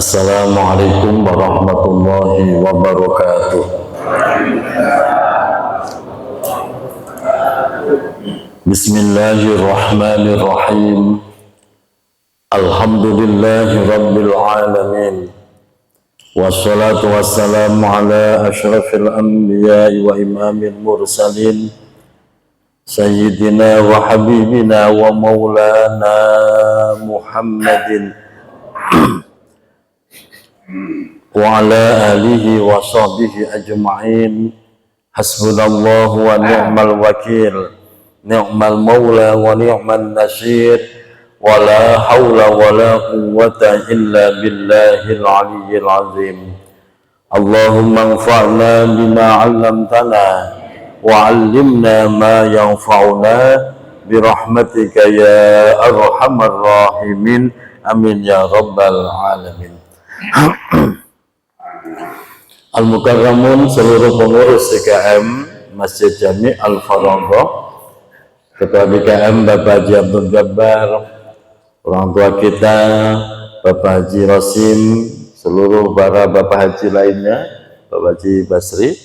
Assalamualaikum warahmatullahi wabarakatuh. Bismillahirrahmanirrahim. Alhamdulillahi rabbil alamin. Wassalatu wassalamu ala ashrafil anbiya'i wa imamil mursalin Sayyidina wa habibina wa maulana Muhammadin wa ala alihi wa sahbihi ajma'in. Hasbunallahu wa ni'mal wakil, ni'mal maula wa ni'man nasir, wa la hawla wa la quwwata illa billahil aliyyil azim. Allahumma anfa'na bima 'allamtana wa 'allimna ma yanfa'una birahmatika ya arhamar rahimin. Amin ya rabbal alamin. Al-Mukarramun, seluruh pengurus DKM Masjid Jami Al-Faragha, Ketua DKM Bapak Haji Abdul Jabbar, orang tua kita Bapak Haji Rosim, seluruh para Bapak Haji lainnya, Bapak Haji Basri,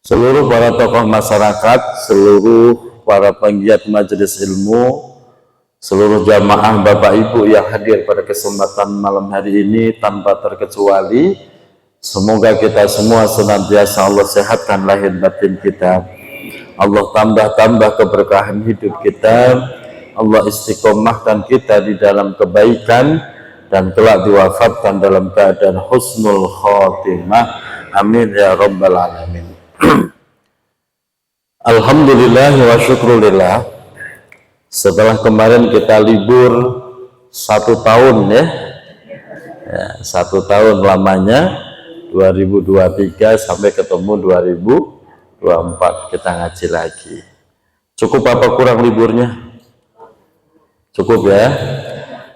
seluruh para tokoh masyarakat, seluruh para penggiat majelis ilmu, seluruh jamaah Bapak Ibu yang hadir pada kesempatan malam hari ini tanpa terkecuali. Semoga kita semua senantiasa Allah sehatkan lahir batin kita, Allah tambah keberkahan hidup kita, Allah istiqomahkan kita di dalam kebaikan dan kelak diwafatkan dalam keadaan husnul khotimah. Amin ya rabbal alamin. Alhamdulillah wa syukrulillah. Setelah kemarin kita libur 1 tahun ya, 1 tahun lamanya 2023 sampai ketemu 2024 kita ngaji lagi. Cukup apa kurang liburnya? Cukup ya.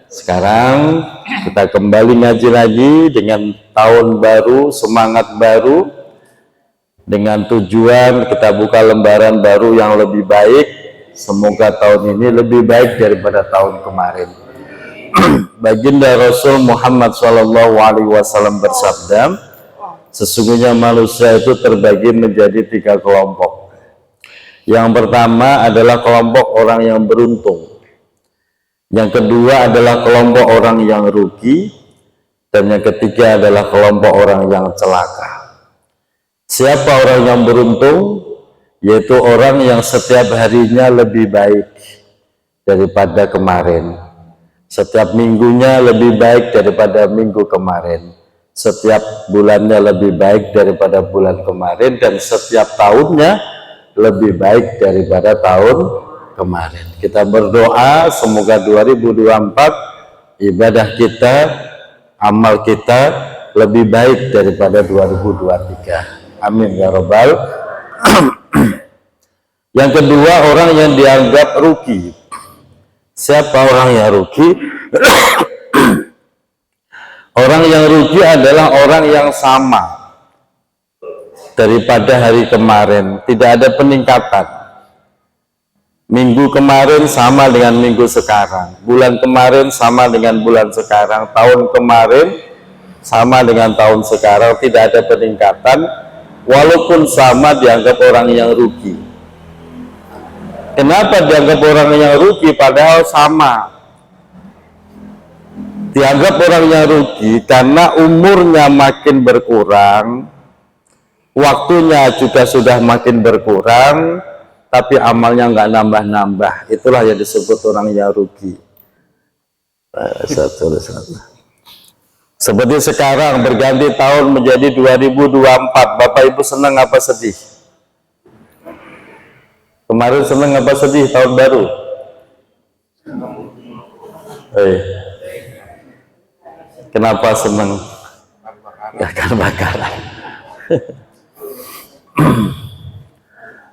Sekarang kita kembali ngaji lagi dengan tahun baru, semangat baru, dengan tujuan kita buka lembaran baru yang lebih baik. Semoga tahun ini lebih baik daripada tahun kemarin. Baginda Rasul Muhammad SAW bersabda, sesungguhnya manusia itu terbagi menjadi 3 kelompok. Yang pertama adalah kelompok orang yang beruntung. Yang kedua adalah kelompok orang yang rugi. Dan yang ketiga adalah kelompok orang yang celaka. Siapa orang yang beruntung? Yaitu orang yang setiap harinya lebih baik daripada kemarin. Setiap minggunya lebih baik daripada minggu kemarin. Setiap bulannya lebih baik daripada bulan kemarin, dan setiap tahunnya lebih baik daripada tahun kemarin. Kita berdoa semoga 2024 ibadah kita, amal kita lebih baik daripada 2023. Amin ya rabbal. Yang kedua, orang yang dianggap rugi. Siapa orang yang rugi? Orang yang rugi adalah orang yang sama daripada hari kemarin, tidak ada peningkatan. Minggu kemarin sama dengan minggu sekarang, bulan kemarin sama dengan bulan sekarang, tahun kemarin sama dengan tahun sekarang, tidak ada peningkatan. Walaupun sama dianggap orang yang rugi. Kenapa dianggap orang yang rugi padahal sama? Dianggap orang yang rugi karena umurnya makin berkurang, waktunya juga sudah makin berkurang, tapi amalnya nggak nambah-nambah. Itulah yang disebut orang yang rugi. Seperti sekarang berganti tahun menjadi 2024, Bapak Ibu senang apa sedih? Kemarin senang apa sedih tahun baru? Kenapa senang? Ya kan bakaran.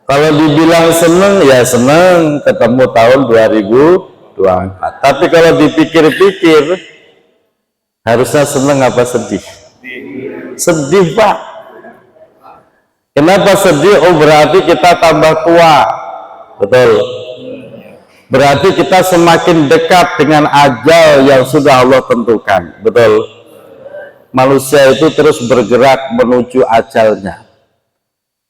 Kalau dibilang senang, ya senang ketemu tahun 2024. Tapi kalau dipikir-pikir, harusnya senang apa sedih? Sedih, Pak. Kenapa sedih? Oh, berarti kita tambah tua. Betul. Berarti kita semakin dekat dengan ajal yang sudah Allah tentukan. Betul. manusia itu terus bergerak menuju ajalnya.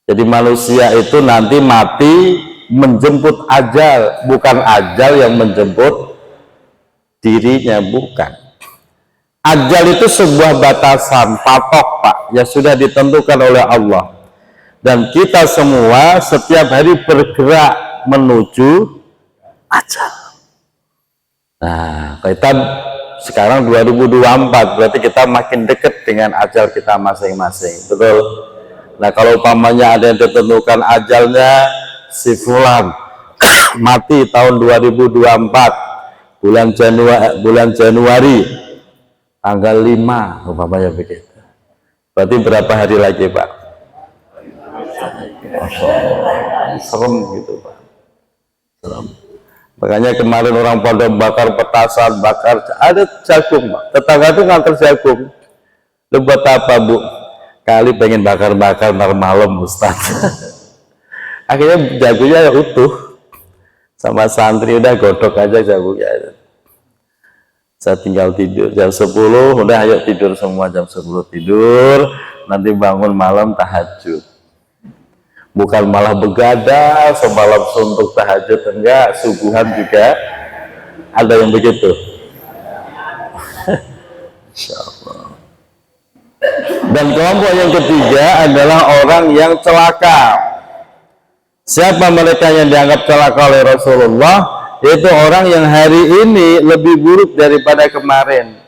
Jadi manusia itu nanti mati menjemput ajal, bukan ajal yang menjemput dirinya, bukan. Ajal itu sebuah batasan, patok Pak, yang sudah ditentukan oleh Allah. Dan kita semua setiap hari bergerak menuju ajal. Nah, kita sekarang 2024, berarti kita makin dekat dengan ajal kita masing-masing, betul? Nah, kalau umpamanya ada yang ditentukan ajalnya si fulan mati tahun 2024 bulan Januari tanggal 5 umpamanya begitu, berarti berapa hari lagi Pak? Masya Allah, serem gitu Pak, serem. Makanya kemarin orang pada bakar petasan, bakar ada jagung Pak, tetangga itu ngantar jagung. Lu buat apa Bu? Kali pengen bakar-bakar ntar malam Ustaz. Akhirnya jagungnya ya utuh, sama santri udah godok aja jagungnya. Saya tinggal tidur jam 10, udah ayo tidur semua jam 10 tidur, nanti bangun malam tahajud. Bukan malah begadang semalam suntuk tahajud, enggak, subuhan juga ada yang begitu. Insya Allah. Dan kelompok yang ketiga adalah orang yang celaka. Siapa mereka yang dianggap celaka oleh Rasulullah? Yaitu orang yang hari ini lebih buruk daripada kemarin.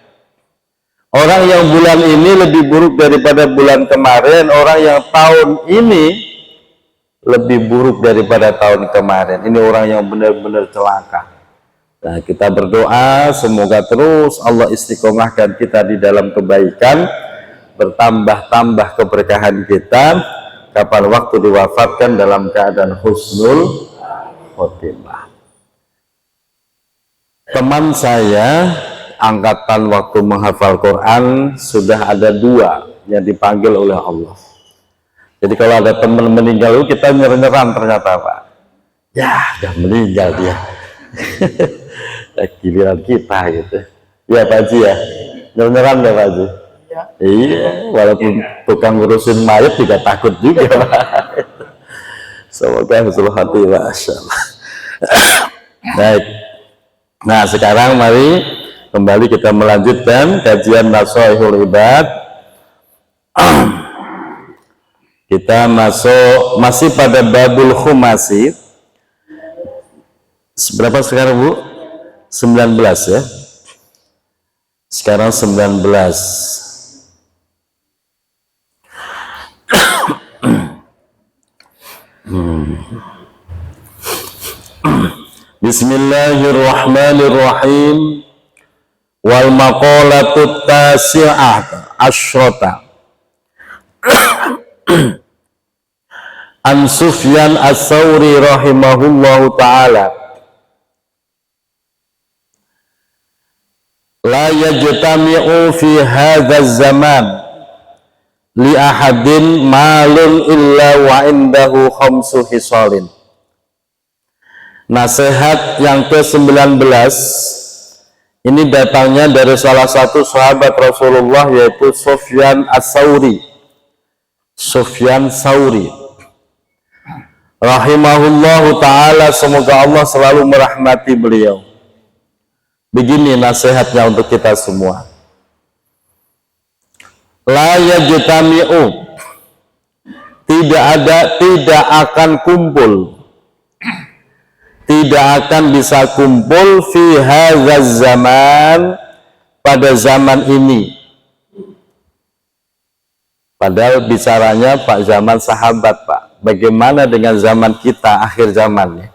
Orang yang bulan ini lebih buruk daripada bulan kemarin. Orang yang tahun ini lebih buruk daripada tahun kemarin. Ini orang yang benar-benar celaka. Nah, kita berdoa semoga terus Allah istiqomahkan kita di dalam kebaikan, bertambah-tambah keberkahan kita, kapan waktu diwafatkan dalam keadaan husnul khotimah. Teman saya angkatan waktu menghafal Quran sudah ada 2 yang dipanggil oleh Allah. Jadi kalau ada teman meninggal kita nyer-nyeran ternyata Pak, ya udah meninggal dia. Giliran kita gitu ya Pak Haji ya, nyer-nyeran ya Pak Haji. Iya, walaupun tukang ngurusin mayat juga takut juga Pak. Semoga husnul khotimah, Masya Allah. Baik, nah sekarang mari kembali kita melanjutkan kajian Nashihul Ibad. Kita masih pada babul khumasi. Berapa sekarang Bu? 19 ya. Sekarang 19. Bismillahirrahmanirrahim. Wal maqalatut tasi'ah asyrata An Sufyan Ats-Tsauri rahimahullahu ta'ala, la yajtami'u fi hadha zaman li ahadin malun illa wa indahu khamsu hisalin. Nasihat yang ke-19 ini datangnya dari salah satu sahabat Rasulullah, yaitu Sufyan Ats-Tsauri. Sufyan Tsauri rahimahullahu ta'ala, semoga Allah selalu merahmati beliau. Begini nasihatnya untuk kita semua. La yajtami'u, tidak akan kumpul, tidak akan bisa kumpul fi hadzal zaman, pada zaman ini. Padahal bicaranya Pak zaman sahabat Pak. Bagaimana dengan zaman kita akhir zaman ya?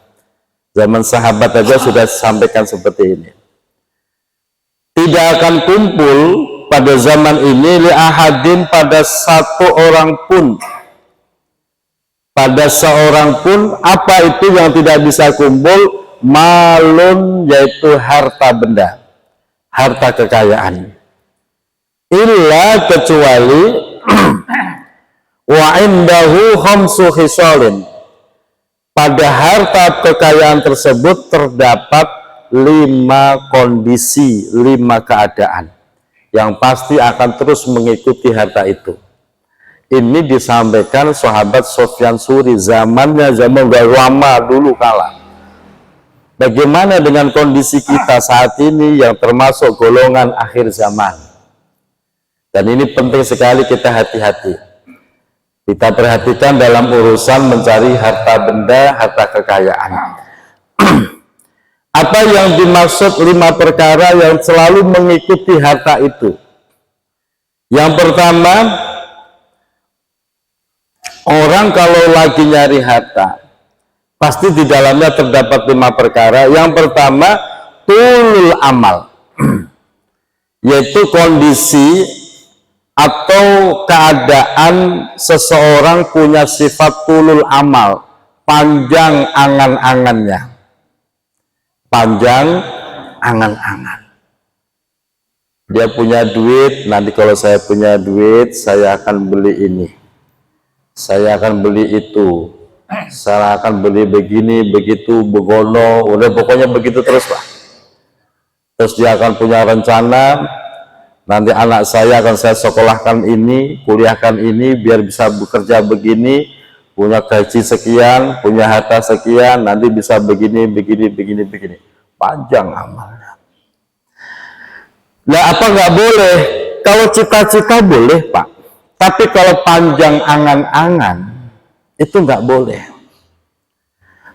Zaman sahabat aja sudah sampaikan seperti ini. Tidak akan kumpul pada zaman ini li ahadin, pada satu orang pun, pada seorang pun. Apa itu yang tidak bisa kumpul? Malun, yaitu harta benda, harta kekayaan. Illa, kecuali wa indahu khamsu khisalin, pada harta kekayaan tersebut terdapat 5 kondisi, 5 keadaan yang pasti akan terus mengikuti harta itu. Ini disampaikan sahabat Sufyan Tsuri, zaman udah lama dulu kala. Bagaimana dengan kondisi kita saat ini yang termasuk golongan akhir zaman? Dan ini penting sekali kita hati-hati. Kita perhatikan dalam urusan mencari harta benda, harta kekayaan. Apa yang dimaksud 5 perkara yang selalu mengikuti harta itu? Yang pertama, orang kalau lagi nyari harta, pasti di dalamnya terdapat 5 perkara. Yang pertama, tulul amal, yaitu kondisi atau keadaan seseorang punya sifat tulul amal, panjang angan-angannya. Panjang angan-angan. Dia punya duit, nanti kalau saya punya duit, saya akan beli ini. Saya akan beli itu. Saya akan beli begini, begitu, begono, udah pokoknya begitu terus Pak. Terus dia akan punya rencana, nanti anak saya akan saya sekolahkan ini, kuliahkan ini, biar bisa bekerja begini, punya gaji sekian, punya harta sekian, nanti bisa begini. Panjang amalnya. Nah, apa nggak boleh? Kalau cita-cita boleh Pak, tapi kalau panjang angan-angan itu nggak boleh.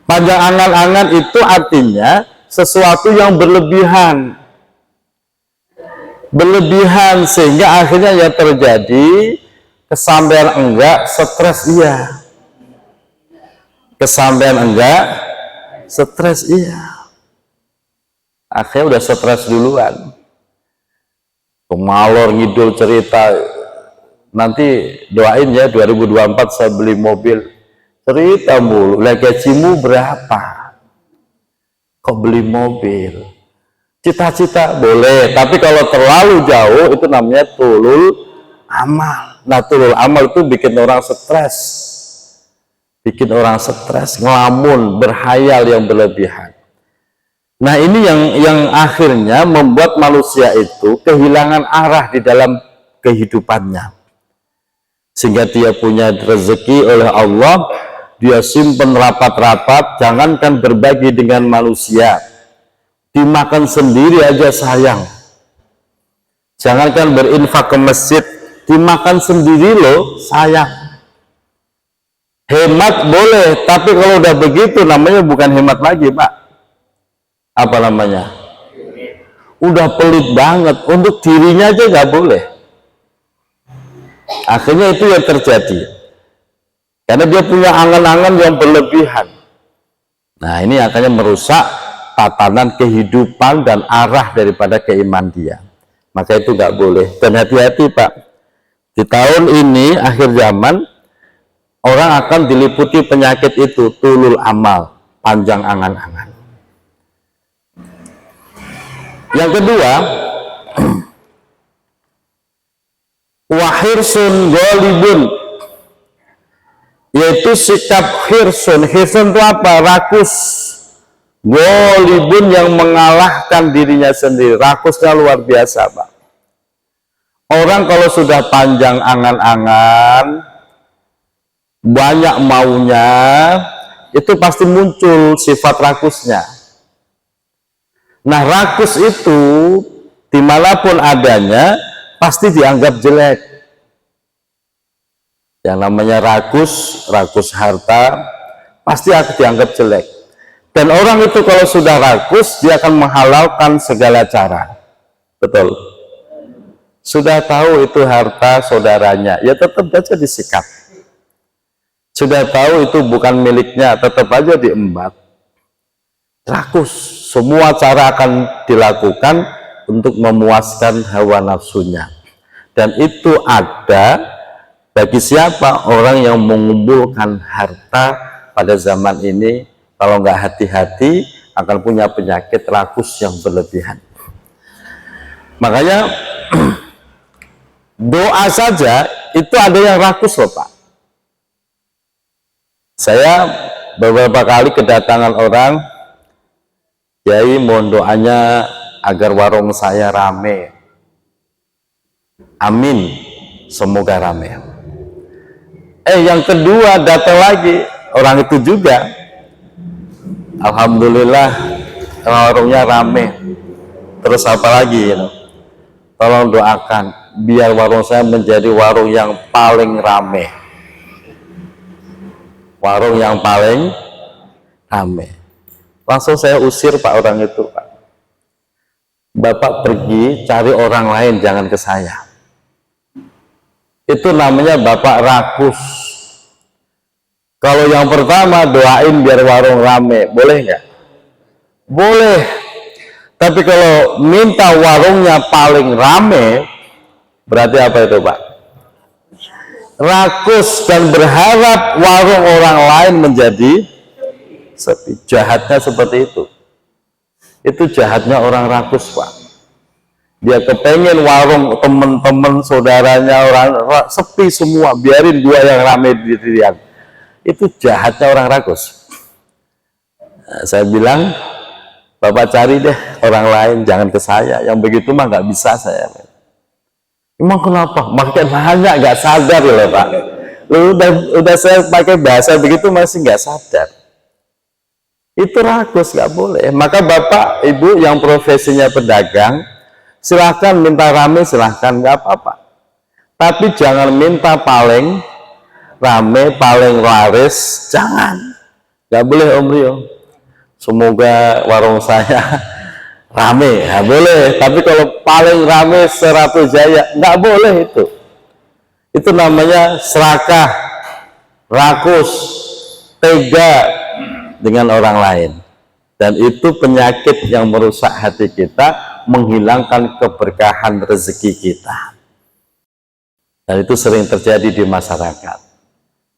Panjang angan-angan itu artinya sesuatu yang berlebihan. Berlebihan sehingga akhirnya yang terjadi kesampaian enggak, stres iya. Kesampaian enggak, stres iya. Akhirnya udah stres duluan. Pemalor ngidul cerita, nanti doain ya 2024 saya beli mobil. Cerita mulu, lah gajimu berapa? Kok beli mobil? Cita-cita boleh, tapi kalau terlalu jauh itu namanya tulul amal. Nah, tulul amal itu bikin orang stres. Bikin orang stres, ngelamun, berhayal yang berlebihan. Nah, ini yang akhirnya membuat manusia itu kehilangan arah di dalam kehidupannya. Sehingga dia punya rezeki oleh Allah, dia simpen rapat-rapat, jangankan berbagi dengan manusia, dimakan sendiri aja sayang. Jangankan berinfak ke masjid, dimakan sendiri loh sayang. Hemat boleh, tapi kalau udah begitu namanya bukan hemat lagi Pak. Apa namanya? Udah pelit banget, untuk dirinya aja nggak boleh. Akhirnya itu yang terjadi, karena dia punya angan-angan yang berlebihan. Nah, ini akhirnya merusak tatanan kehidupan dan arah daripada keimanan dia. Maka itu nggak boleh. Dan hati-hati Pak, di tahun ini akhir zaman orang akan diliputi penyakit itu, tulul amal, panjang angan-angan. Yang kedua, wahirsun golibun, yaitu sikap hirsun. Hirsun itu apa? Rakus. Golibun yang mengalahkan dirinya sendiri. Rakusnya luar biasa Pak. Orang kalau sudah panjang angan-angan, banyak maunya, itu pasti muncul sifat rakusnya. Nah, rakus itu dimanapun adanya pasti dianggap jelek. Yang namanya rakus harta pasti akan dianggap jelek. Dan orang itu kalau sudah rakus, dia akan menghalalkan segala cara. Betul. Sudah tahu itu harta saudaranya, ya tetap aja disikat. Sudah tahu itu bukan miliknya, tetap aja diembat. Rakus, semua cara akan dilakukan untuk memuaskan hawa nafsunya. Dan itu ada bagi siapa orang yang mengumpulkan harta pada zaman ini, kalau nggak hati-hati akan punya penyakit rakus yang berlebihan. Makanya doa saja itu ada yang rakus loh Pak. Saya beberapa kali kedatangan orang, Kiai mohon doanya agar warung saya rame. Amin, semoga rame. Yang kedua datang lagi orang itu juga, alhamdulillah warungnya rame. Terus apa lagi, tolong doakan biar warung saya menjadi warung yang paling rame, warung yang paling rame. Langsung saya usir Pak orang itu, Pak. Bapak pergi cari orang lain, jangan ke saya. Itu namanya Bapak rakus. Kalau yang pertama doain biar warung rame, boleh nggak? Boleh. Tapi kalau minta warungnya paling rame, berarti apa itu, Pak? Rakus dan berharap warung orang lain menjadi sepi. Jahatnya seperti itu. Itu jahatnya orang rakus, Pak. Dia kepengen warung teman-teman saudaranya orang sepi semua, biarin gua yang rame dirian. Itu jahatnya orang rakus. Nah, saya bilang, Bapak cari deh orang lain, jangan ke saya. Yang begitu mah nggak bisa saya. Emang kenapa? Makin banyak nggak sadar loh, Pak. Lu udah saya pakai bahasa begitu masih nggak sadar. Itu rakus, nggak boleh. Maka Bapak Ibu yang profesinya pedagang, silahkan minta rame, silahkan, nggak apa-apa. Tapi jangan minta paling rame, paling laris, jangan. Nggak boleh, Om Rio. Semoga warung saya rame, nggak boleh. Tapi kalau paling rame Serato Jaya, nggak boleh itu. Itu namanya serakah, rakus, tega dengan orang lain, dan itu penyakit yang merusak hati kita, menghilangkan keberkahan rezeki kita, dan itu sering terjadi di masyarakat.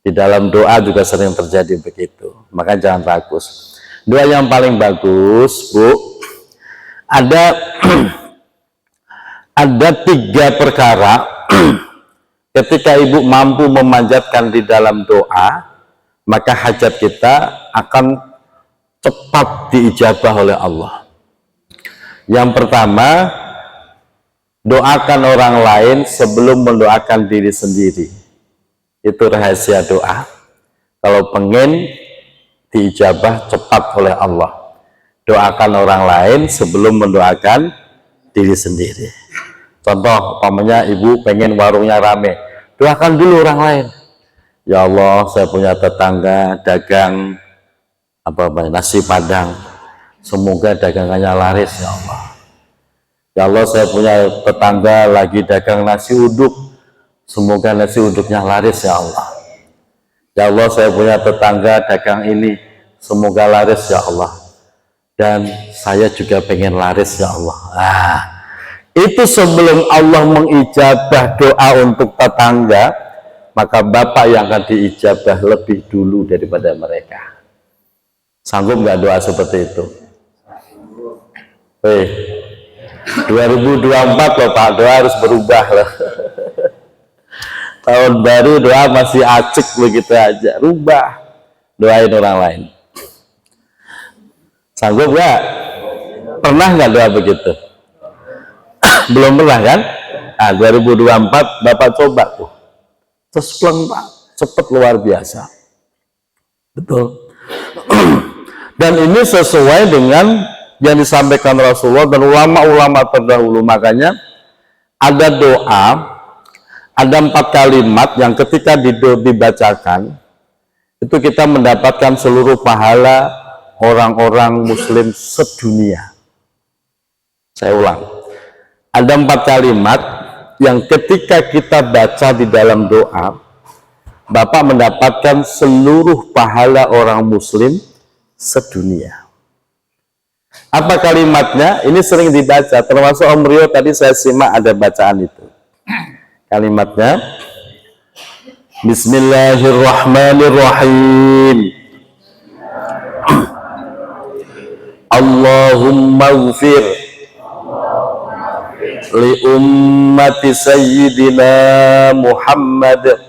Di dalam doa juga sering terjadi begitu. Maka jangan rakus. Doa yang paling bagus, Bu, ada ada 3 perkara ketika Ibu mampu memanjatkan di dalam doa, maka hajat kita akan cepat diijabah oleh Allah. Yang pertama, doakan orang lain sebelum mendoakan diri sendiri. Itu rahasia doa. Kalau pengen diijabah cepat oleh Allah, doakan orang lain sebelum mendoakan diri sendiri. Contoh, umpamanya Ibu pengen warungnya rame, doakan dulu orang lain. Ya Allah, saya punya tetangga dagang nasi padang, semoga dagangannya laris ya Allah. Ya Allah, saya punya tetangga lagi dagang nasi uduk, semoga nasi uduknya laris ya Allah. Ya Allah, saya punya tetangga dagang ini, semoga laris ya Allah. Dan saya juga pengen laris ya Allah. Itu sebelum Allah mengijabah doa untuk tetangga, maka Bapak yang akan diijabah lebih dulu daripada mereka. Sanggup nggak doa seperti itu? 2024 loh Pak, doa harus berubah loh. Tahun baru doa masih acik begitu aja, rubah, doain orang lain. Sanggup nggak? Pernah nggak doa begitu? Belum pernah kan? 2024 Bapak coba tuh. Terus Pak, cepet luar biasa. Betul. Dan ini sesuai dengan yang disampaikan Rasulullah dan ulama-ulama terdahulu. Makanya ada doa, ada 4 kalimat yang ketika dibacakan itu kita mendapatkan seluruh pahala orang-orang muslim sedunia. Saya ulang, ada 4 kalimat yang ketika kita baca di dalam doa, Bapak mendapatkan seluruh pahala orang muslim sedunia. Apa kalimatnya? Ini sering dibaca, termasuk Om Rio tadi saya simak ada bacaan itu. Kalimatnya, Bismillahirrahmanirrahim. Allahumma ghfir li ummati sayyidina Muhammad.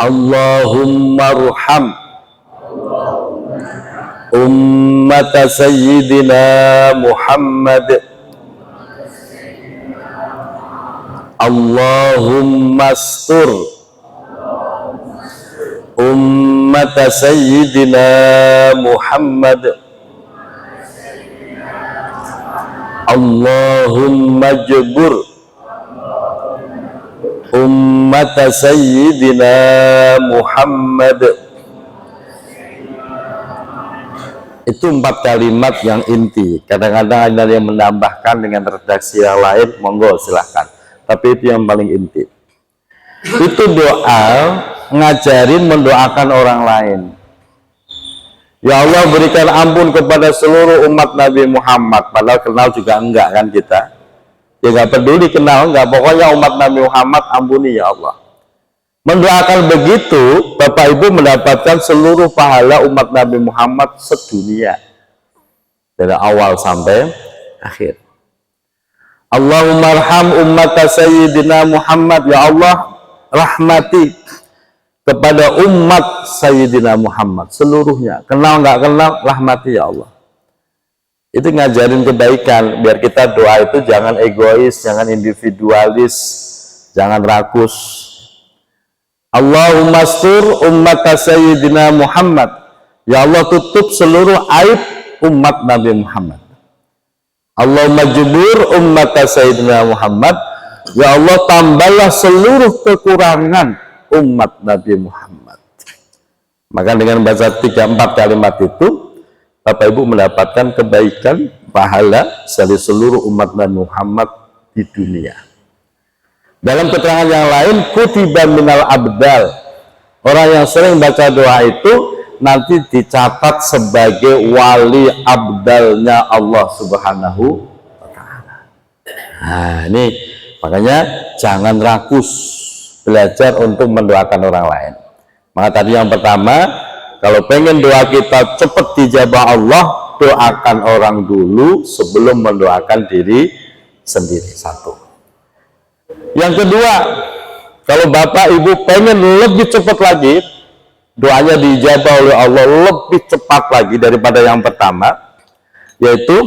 Allahumma arham ummata sayyidina Muhammad. Allahumma astur ummata sayyidina Muhammad. Allahumma jabur ummata sayyidina Muhammad. Itu 4 kalimat yang inti. Kadang-kadang ada yang menambahkan dengan redaksi yang lain, monggo silahkan. Tapi itu yang paling inti. Itu doa ngajarin mendoakan orang lain. Ya Allah, berikan ampun kepada seluruh umat Nabi Muhammad. Padahal kenal juga enggak kan kita. Ya enggak peduli kenal enggak, pokoknya umat Nabi Muhammad ampuni ya Allah. Mendoakan begitu, Bapak Ibu mendapatkan seluruh pahala umat Nabi Muhammad sedunia. Dari awal sampai akhir. Allahumma arham ummata sayyidina Muhammad. Ya Allah, rahmati kepada umat Sayyidina Muhammad seluruhnya, kenal nggak kenal, rahmati ya Allah. Itu ngajarin kebaikan, biar kita doa itu jangan egois, jangan individualis, jangan rakus. Allahumma astur umat Sayyidina Muhammad. Ya Allah, tutup seluruh aib umat Nabi Muhammad. Allahumma jubur umat Sayyidina Muhammad. Ya Allah, tambahlah seluruh kekurangan umat Nabi Muhammad. Maka dengan baca 3-4 kalimat itu, Bapak Ibu mendapatkan kebaikan, pahala dari seluruh umat Nabi Muhammad di dunia. Dalam keterangan yang lain, kutiba minal abdal. Orang yang sering baca doa itu nanti dicatat sebagai wali abdalnya Allah Subhanahu wa Ta'ala. Nah, ini makanya jangan rakus belajar untuk mendoakan orang lain. Maka tadi yang pertama, kalau pengen doa kita cepat dijabah Allah, doakan orang dulu sebelum mendoakan diri sendiri. Satu. Yang kedua, kalau Bapak Ibu pengen lebih cepat lagi doanya dijabah oleh Allah, lebih cepat lagi daripada yang pertama, yaitu